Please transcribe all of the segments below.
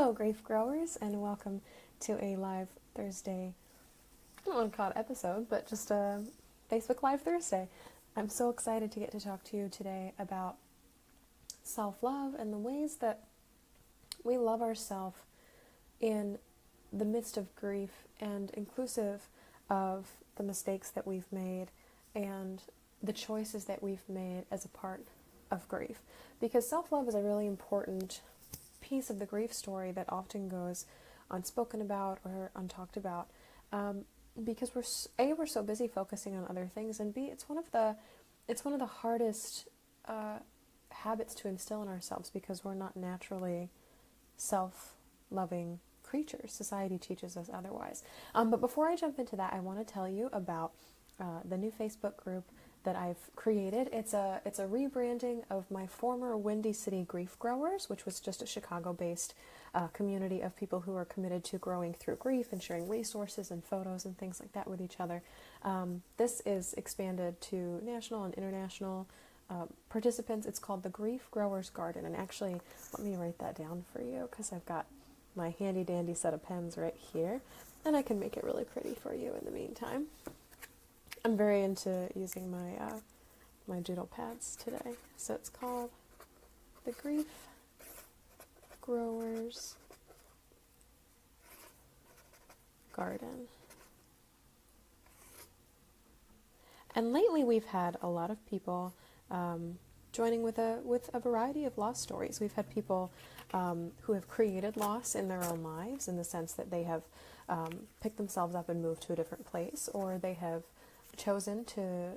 Hello, grief growers, and welcome to a live Thursday. I don't want to call it episode, but just a Facebook Live Thursday. I'm so excited to get to talk to you today about self-love and the ways that we love ourselves in the midst of grief and inclusive of the mistakes that we've made and the choices that we've made as a part of grief. Because self-love is a really important piece of the grief story that often goes unspoken about or untalked about, because we're so busy focusing on other things, and B, it's one of the hardest habits to instill in ourselves because we're not naturally self-loving creatures. Society teaches us otherwise. But before I jump into that, I want to tell you about the new Facebook group that I've created. It's a rebranding of my former Windy City Grief Growers, which was just a Chicago-based community of people who are committed to growing through grief and sharing resources and photos and things like that with each other. This is expanded to national and international participants. It's called the Grief Growers Garden, and actually, let me write that down for you because I've got my handy-dandy set of pens right here, and I can make it really pretty for you in the meantime. I'm very into using my doodle pads today. So it's called the Grief Growers Garden. And lately we've had a lot of people joining with a variety of loss stories. We've had people who have created loss in their own lives, in the sense that they have picked themselves up and moved to a different place, or they have chosen to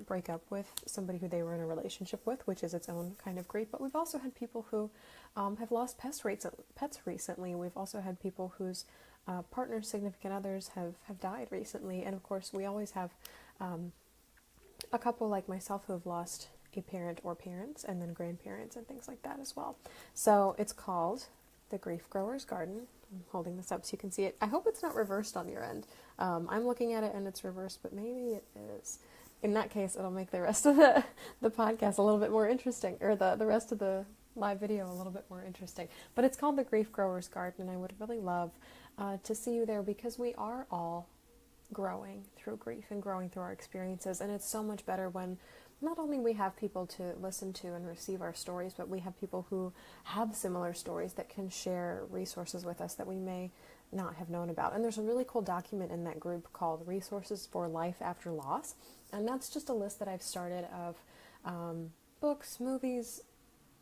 break up with somebody who they were in a relationship with, which is its own kind of grief. But we've also had people who have lost pets recently. We've also had people whose partners, significant others have died recently. And of course, we always have a couple like myself who have lost a parent or parents, and then grandparents and things like that as well. So it's called the Grief Growers Garden. I'm holding this up so you can see it. I hope it's not reversed on your end. I'm looking at it and it's reversed, but maybe it is. In that case, it'll make the rest of the podcast a little bit more interesting, or the rest of the live video a little bit more interesting. But it's called the Grief Growers Garden, and I would really love to see you there, because we are all growing through grief and growing through our experiences, and it's so much better when not only we have people to listen to and receive our stories, but we have people who have similar stories that can share resources with us that we may not have known about. And there's a really cool document in that group called Resources for Life After Loss, and that's just a list that I've started of books, movies,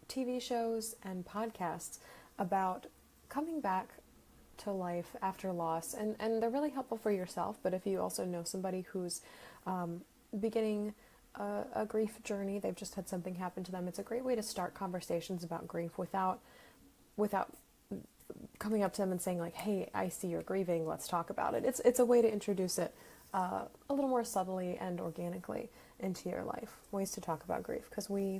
TV shows, and podcasts about coming back to life after loss, and they're really helpful for yourself. But if you also know somebody who's beginning a grief journey, they've just had something happen to them, it's a great way to start conversations about grief without coming up to them and saying like, hey, I see you're grieving, let's talk about it. It's a way to introduce it a little more subtly and organically into your life. Ways to talk about grief, because we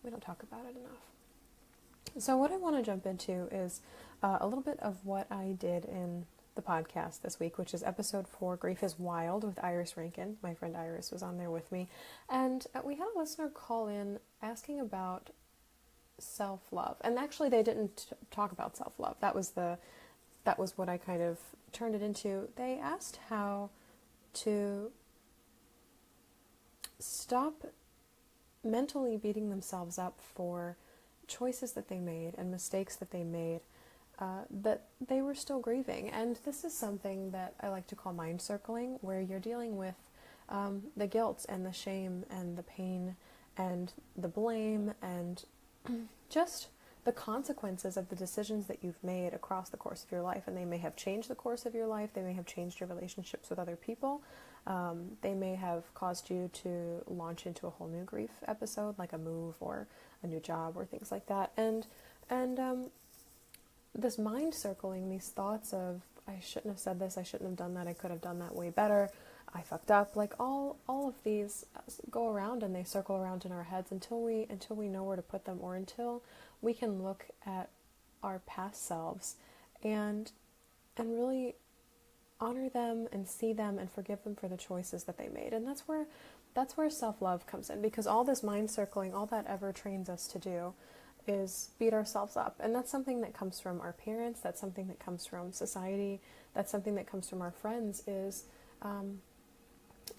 don't talk about it enough. So what I want to jump into is a little bit of what I did in the podcast this week, which is episode 4, Grief is Wild, with Iris Rankin. My friend Iris was on there with me, and we had a listener call in asking about self-love, and actually they didn't talk about self-love. That was what I kind of turned it into. They asked how to stop mentally beating themselves up for choices that they made and mistakes that they made, that they were still grieving. And this is something that I like to call mind circling, where you're dealing with the guilt and the shame and the pain and the blame and just the consequences of the decisions that you've made across the course of your life. And they may have changed the course of your life. They may have changed your relationships with other people. They may have caused you to launch into a whole new grief episode, like a move or a new job or things like that. And this mind circling, these thoughts of, I shouldn't have said this, I shouldn't have done that, I could have done that way better, I fucked up, like all of these go around and they circle around in our heads until we know where to put them, or until we can look at our past selves and really honor them and see them and forgive them for the choices that they made. And that's where self-love comes in, because all this mind circling, all that ever trains us to do is beat ourselves up. And that's something that comes from our parents, that's something that comes from society, that's something that comes from our friends, is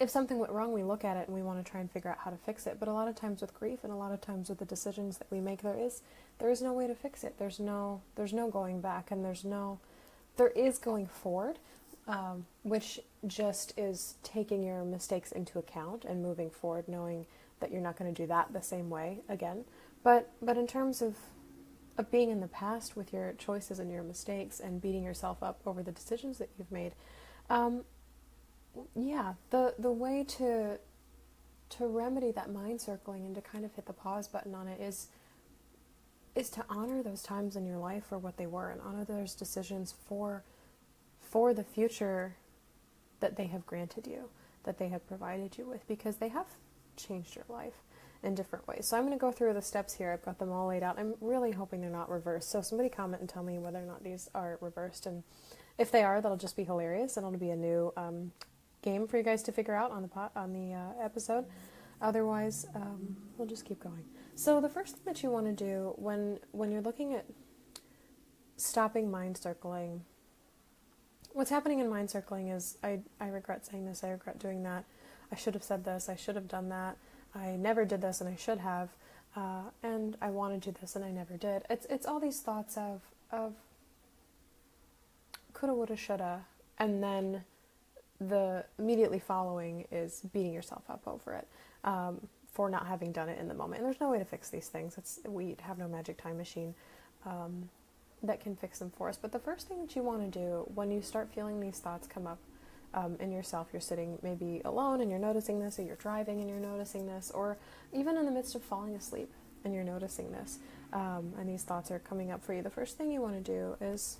if something went wrong, we look at it and we want to try and figure out how to fix it. But a lot of times with grief and a lot of times with the decisions that we make, there is no way to fix it. There's no going back, and there is going forward, which just is taking your mistakes into account and moving forward, knowing that you're not going to do that the same way again. But in terms of being in the past with your choices and your mistakes and beating yourself up over the decisions that you've made, the way to remedy that mind circling and to kind of hit the pause button on it is to honor those times in your life for what they were, and honor those decisions for the future that they have granted you, that they have provided you with, because they have changed your life in different ways. So I'm going to go through the steps here. I've got them all laid out. I'm really hoping they're not reversed. So somebody comment and tell me whether or not these are reversed, and if they are, that'll just be hilarious, and it'll be a new game for you guys to figure out on the episode. Otherwise, we'll just keep going. So the first thing that you want to do when you're looking at stopping mind circling, what's happening in mind circling is, I regret saying this, I regret doing that, I should have said this, I should have done that, I never did this and I should have, and I want to do this and I never did. It's all these thoughts of coulda, woulda, shoulda, and then the immediately following is beating yourself up over it for not having done it in the moment. And there's no way to fix these things. We have no magic time machine that can fix them for us. But the first thing that you want to do when you start feeling these thoughts come up in yourself, you're sitting maybe alone and you're noticing this, or you're driving and you're noticing this, or even in the midst of falling asleep and you're noticing this, and these thoughts are coming up for you, the first thing you want to do is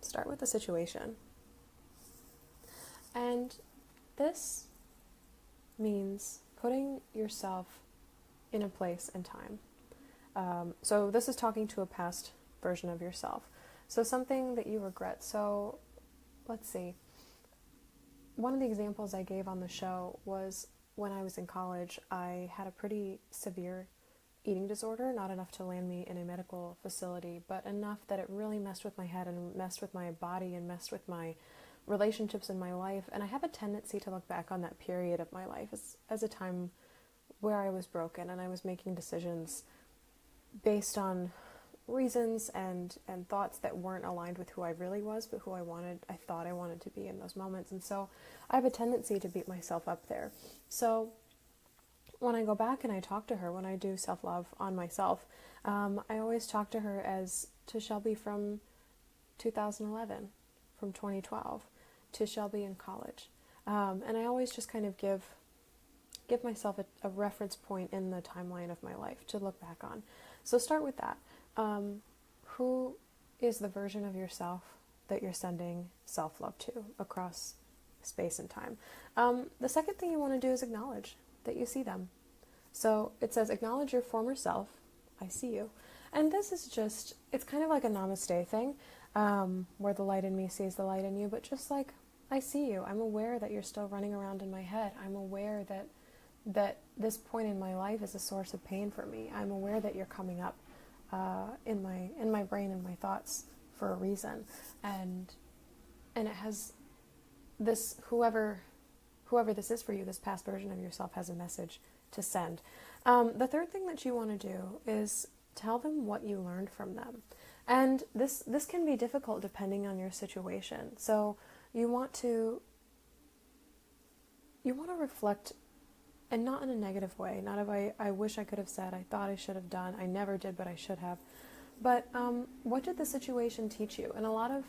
start with the situation. And this means putting yourself in a place and time. So this is talking to a past version of yourself. So something that you regret. So let's see. One of the examples I gave on the show was when I was in college, I had a pretty severe eating disorder, not enough to land me in a medical facility, but enough that it really messed with my head and messed with my body and messed with my relationships in my life. And I have a tendency to look back on that period of my life as a time where I was broken and I was making decisions based on reasons and thoughts that weren't aligned with who I really was, but who I thought I wanted to be in those moments. And so I have a tendency to beat myself up there. So when I go back and I talk to her, when I do self-love on myself, I always talk to her as to Shelby from 2011, from 2012, to Shelby in college. And I always just kind of give myself a reference point in the timeline of my life to look back on. So start with that. Who is the version of yourself that you're sending self-love to across space and time? The second thing you want to do is acknowledge that you see them. So it says, acknowledge your former self. I see you. And this is just, it's kind of like a namaste thing, where the light in me sees the light in you, but just like, I see you. I'm aware that you're still running around in my head. I'm aware that this point in my life is a source of pain for me. I'm aware that you're coming up in my brain and my thoughts for a reason, and it has this, whoever this is for you, this past version of yourself has a message to send. The third thing that you want to do is tell them what you learned from them, and this can be difficult depending on your situation. So you want to reflect, and not in a negative way, not of I wish I could have said, I thought I should have done, I never did, but I should have. But what did the situation teach you? And a lot of,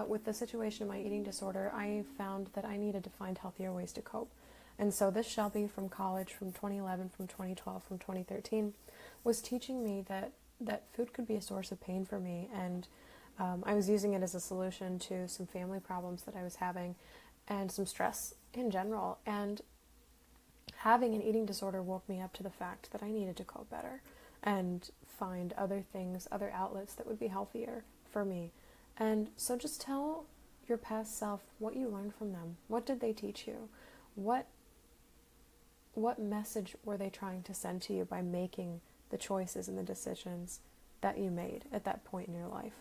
with the situation of my eating disorder, I found that I needed to find healthier ways to cope. And so this Shelby from college, from 2011, from 2012, from 2013, was teaching me that food could be a source of pain for me. And I was using it as a solution to some family problems that I was having and some stress in general. And having an eating disorder woke me up to the fact that I needed to cope better and find other things, other outlets that would be healthier for me. And so just tell your past self what you learned from them. What did they teach you? What message were they trying to send to you by making the choices and the decisions that you made at that point in your life.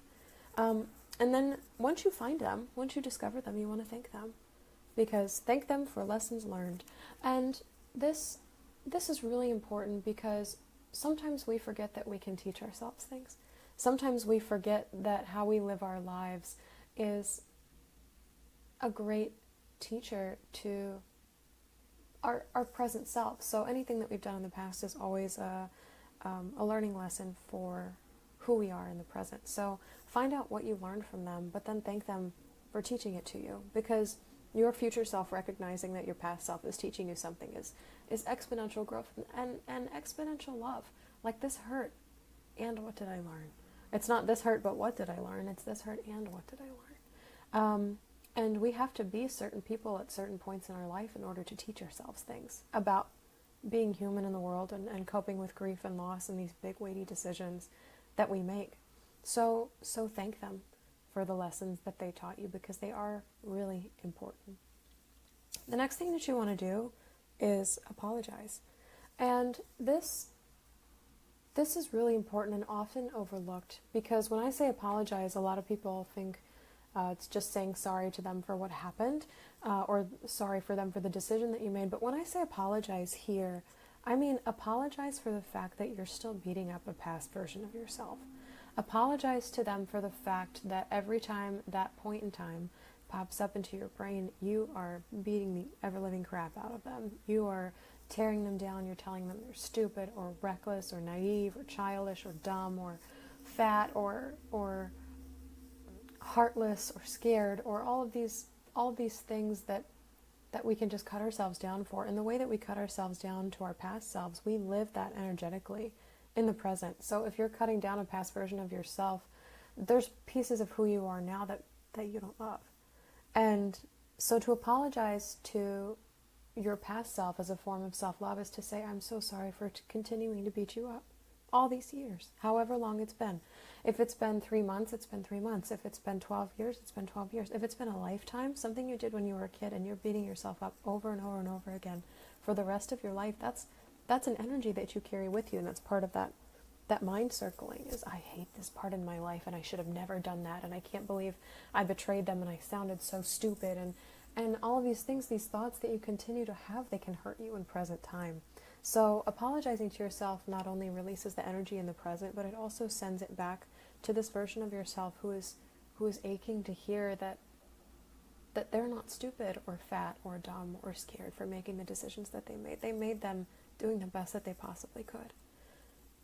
And then once you find them, once you discover them, you want to thank them, because thank them for lessons learned. And this is really important, because sometimes we forget that we can teach ourselves things. Sometimes we forget that how we live our lives is a great teacher to our present self. So anything that we've done in the past is always a learning lesson for who we are in the present. So find out what you learned from them, but then thank them for teaching it to you, because your future self recognizing that your past self is teaching you something is exponential growth and exponential love. Like, this hurt, and what did I learn? It's not this hurt, but what did I learn? It's this hurt, and what did I learn? And we have to be certain people at certain points in our life in order to teach ourselves things about being human in the world and coping with grief and loss and these big weighty decisions that we make. So thank them for the lessons that they taught you, because they are really important. The next thing that you want to do is apologize. And this is really important and often overlooked, because when I say apologize, a lot of people think it's just saying sorry to them for what happened, or sorry for them for the decision that you made. But when I say apologize here, I mean apologize for the fact that you're still beating up a past version of yourself. Apologize to them for the fact that every time that point in time pops up into your brain, you are beating the ever-living crap out of them. You are tearing them down. You're telling them they're stupid or reckless or naive or childish or dumb or fat or heartless or scared, or all of these things that we can just cut ourselves down for. And the way that we cut ourselves down to our past selves, we live that energetically in the present. So if you're cutting down a past version of yourself, there's pieces of who you are now that you don't love. And so to apologize to your past self as a form of self-love is to say, I'm so sorry for continuing to beat you up all these years, however long it's been. If it's been 3 months, it's been 3 months. If it's been 12 years, it's been 12 years. If it's been a lifetime, something you did when you were a kid and you're beating yourself up over and over and over again for the rest of your life, that's an energy that you carry with you, and that's part of that mind circling is, I hate this part in my life and I should have never done that, and I can't believe I betrayed them and I sounded so stupid, and all of these things, these thoughts that you continue to have, they can hurt you in present time. So apologizing to yourself not only releases the energy in the present, but it also sends it back to this version of yourself who is aching to hear that they're not stupid or fat or dumb or scared for making the decisions that they made. They made them doing the best that they possibly could.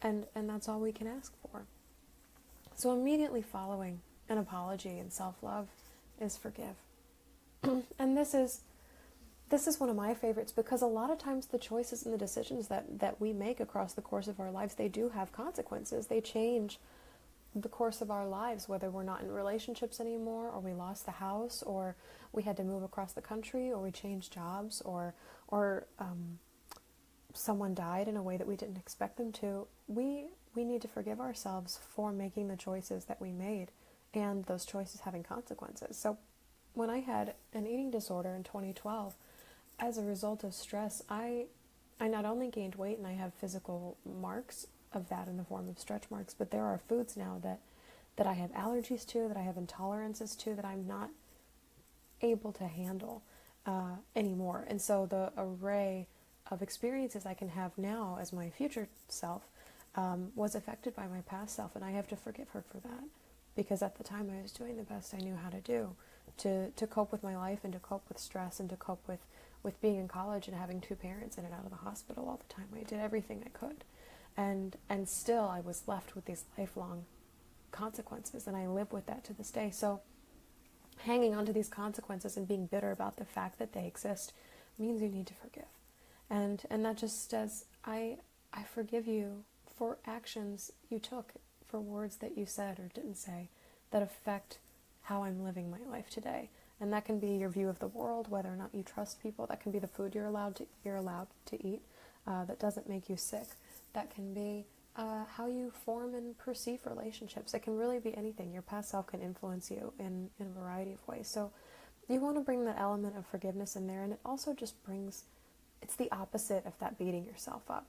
And that's all we can ask for. So immediately following an apology and self-love is forgive. And this is one of my favorites, because a lot of times the choices and the decisions that we make across the course of our lives, they do have consequences. They change the course of our lives, whether we're not in relationships anymore, or we lost the house, or we had to move across the country, or we changed jobs, or someone died in a way that we didn't expect them to. We need to forgive ourselves for making the choices that we made, and those choices having consequences. So when I had an eating disorder in 2012, as a result of stress, I not only gained weight, and I have physical marks of that in the form of stretch marks, but there are foods now that I have allergies to, that I have intolerances to, that I'm not able to handle anymore. And so the array of experiences I can have now as my future self was affected by my past self, and I have to forgive her for that, because at the time I was doing the best I knew how to do to cope with my life, and to cope with stress, and to cope with being in college and having 2 parents in and out of the hospital all the time. I did everything I could, and still I was left with these lifelong consequences, and I live with that to this day. So hanging on to these consequences and being bitter about the fact that they exist means you need to forgive. And that just says, I forgive you for actions you took, for words that you said or didn't say that affect how I'm living my life today. And that can be your view of the world, whether or not you trust people. That can be the food you're allowed to eat that doesn't make you sick. That can be how you form and perceive relationships. It can really be anything. Your past self can influence you in a variety of ways. So you want to bring that element of forgiveness in there, and it also just brings, it's the opposite of that beating yourself up.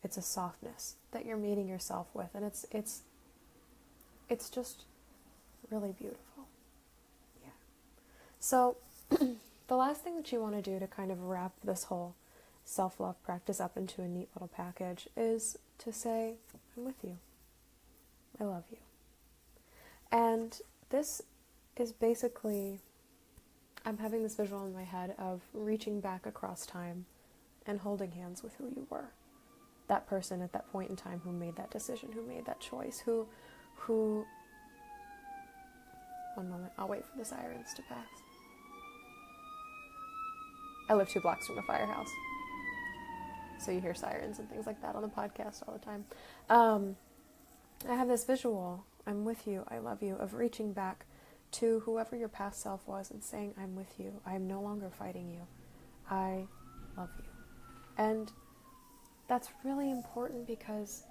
It's a softness that you're meeting yourself with, and it's it's just really beautiful. Yeah. So the last thing that you want to do to kind of wrap this whole self-love practice up into a neat little package is to say, I'm with you. I love you. And this is basically, I'm having this visual in my head of reaching back across time and holding hands with who you were. That person at that point in time who made that decision, who made that choice, who, one moment, I'll wait for the sirens to pass. I live 2 blocks from a firehouse, so you hear sirens and things like that on the podcast all the time. I have this visual, I'm with you, I love you, of reaching back to whoever your past self was and saying, I'm with you, I am no longer fighting you, I love you. And that's really important because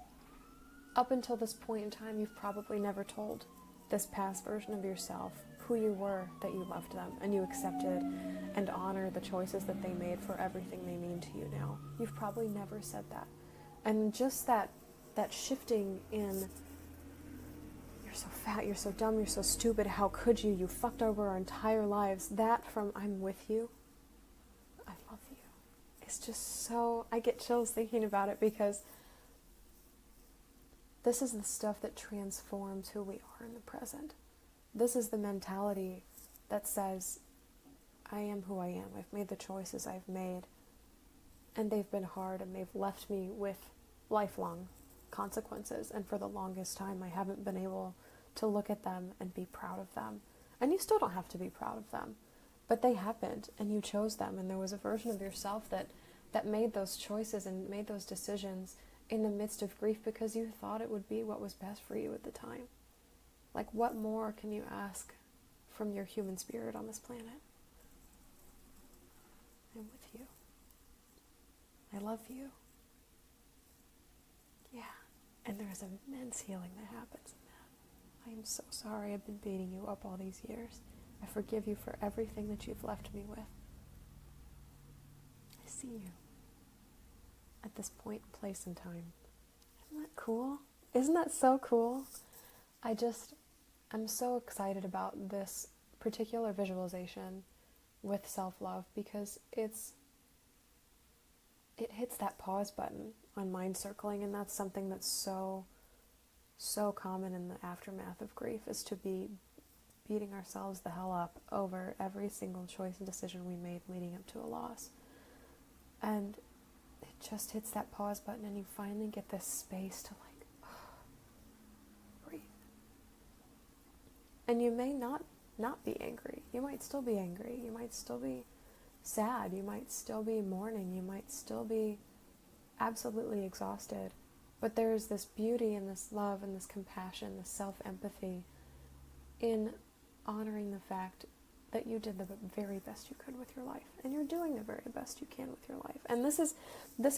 up until this point in time, you've probably never told this past version of yourself who you were, that you loved them and you accepted and honored the choices that they made for everything they mean to you now. You've probably never said that. And just that shifting in, you're so fat, you're so dumb, you're so stupid, how could you fucked over our entire lives, that from I'm with you, I love you. It's just so, I get chills thinking about it because this is the stuff that transforms who we are in the present. This is the mentality that says, I am who I am. I've made the choices I've made, and they've been hard, and they've left me with lifelong consequences. And for the longest time, I haven't been able to look at them and be proud of them. And you still don't have to be proud of them, but they happened, and you chose them. And there was a version of yourself that made those choices and made those decisions in the midst of grief because you thought it would be what was best for you at the time. Like, what more can you ask from your human spirit on this planet? I'm with you. I love you. Yeah. And there's immense healing that happens in that. I am so sorry I've been beating you up all these years. I forgive you for everything that you've left me with. I see you at this point, place, and time. Isn't that cool? Isn't that so cool? I'm so excited about this particular visualization with self-love because it hits that pause button on mind circling, and that's something that's so common in the aftermath of grief, is to be beating ourselves the hell up over every single choice and decision we made leading up to a loss. And it just hits that pause button, and you finally get this space to breathe. And you may not be angry. You might still be angry. You might still be sad. You might still be mourning. You might still be absolutely exhausted. But there is this beauty and this love and this compassion, this self-empathy in honoring the fact that you did the very best you could with your life, and you're doing the very best you can with your life. And this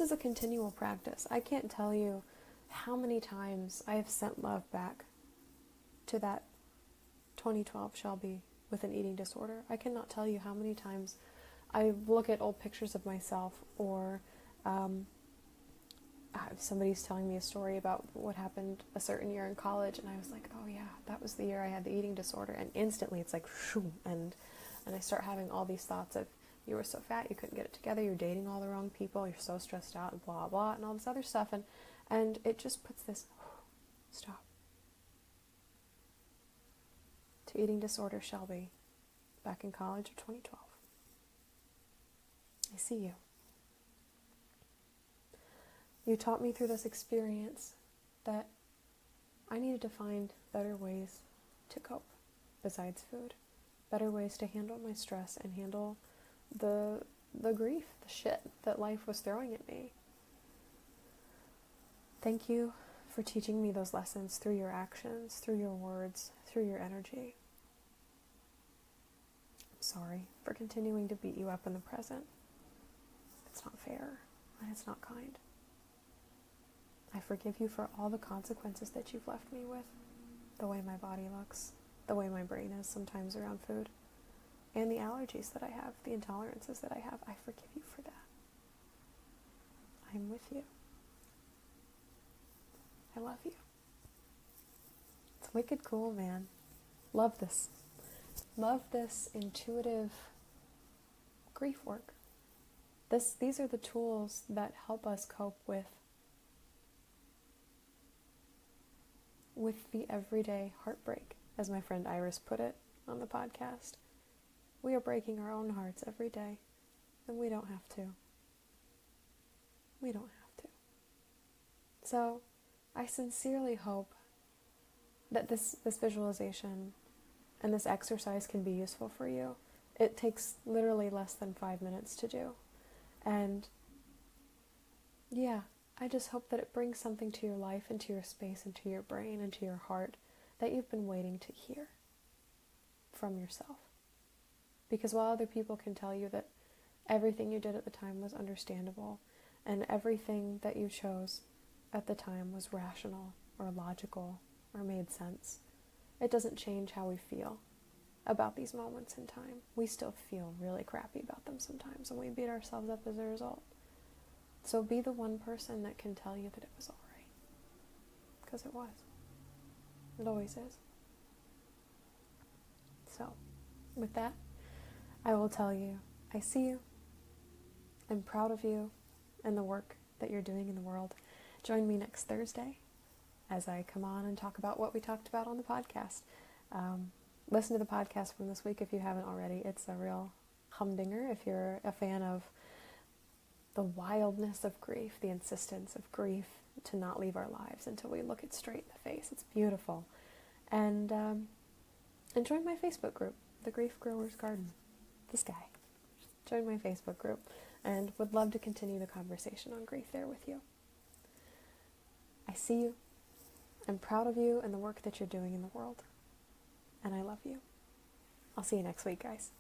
is a continual practice. I can't tell you how many times I have sent love back to that 2012 Shelby with an eating disorder. I cannot tell you how many times I look at old pictures of myself, or somebody's telling me a story about what happened a certain year in college, and I was like, oh yeah, that was the year I had the eating disorder, and instantly it's like, shoo, and I start having all these thoughts of, you were so fat, you couldn't get it together, you're dating all the wrong people, you're so stressed out, and blah, blah, and all this other stuff, and it just puts this, stop. To eating disorder Shelby, back in college of 2012. I see you. You taught me through this experience that I needed to find better ways to cope besides food, better ways to handle my stress and handle the grief, the shit that life was throwing at me. Thank you for teaching me those lessons through your actions, through your words, through your energy. I'm sorry for continuing to beat you up in the present. It's not fair, and it's not kind. I forgive you for all the consequences that you've left me with, the way my body looks, the way my brain is sometimes around food, and the allergies that I have, the intolerances that I have. I forgive you for that. I'm with you. I love you. That's Wicked cool, man. Love this. Love this intuitive grief work. These are the tools that help us cope with the everyday heartbreak, as my friend Iris put it on the podcast. We are breaking our own hearts every day, and we don't have to. We don't have to. So, I sincerely hope that this visualization and this exercise can be useful for you. It takes literally less than 5 minutes to do. And yeah, I just hope that it brings something to your life, into your space, into your brain, into your heart that you've been waiting to hear from yourself. Because while other people can tell you that everything you did at the time was understandable and everything that you chose at the time was rational or logical or made sense, it doesn't change how we feel about these moments in time. We still feel really crappy about them sometimes, and we beat ourselves up as a result. So be the one person that can tell you that it was alright. Because it was. It always is. So, with that, I will tell you, I see you. I'm proud of you and the work that you're doing in the world. Join me next Thursday as I come on and talk about what we talked about on the podcast. Listen to the podcast from this week if you haven't already. It's a real humdinger if you're a fan of the wildness of grief, the insistence of grief to not leave our lives until we look it straight in the face. It's beautiful. And join my Facebook group, The Grief Grower's Garden. This guy. Join my Facebook group and would love to continue the conversation on grief there with you. I see you. I'm proud of you and the work that you're doing in the world. And I love you. I'll see you next week, guys.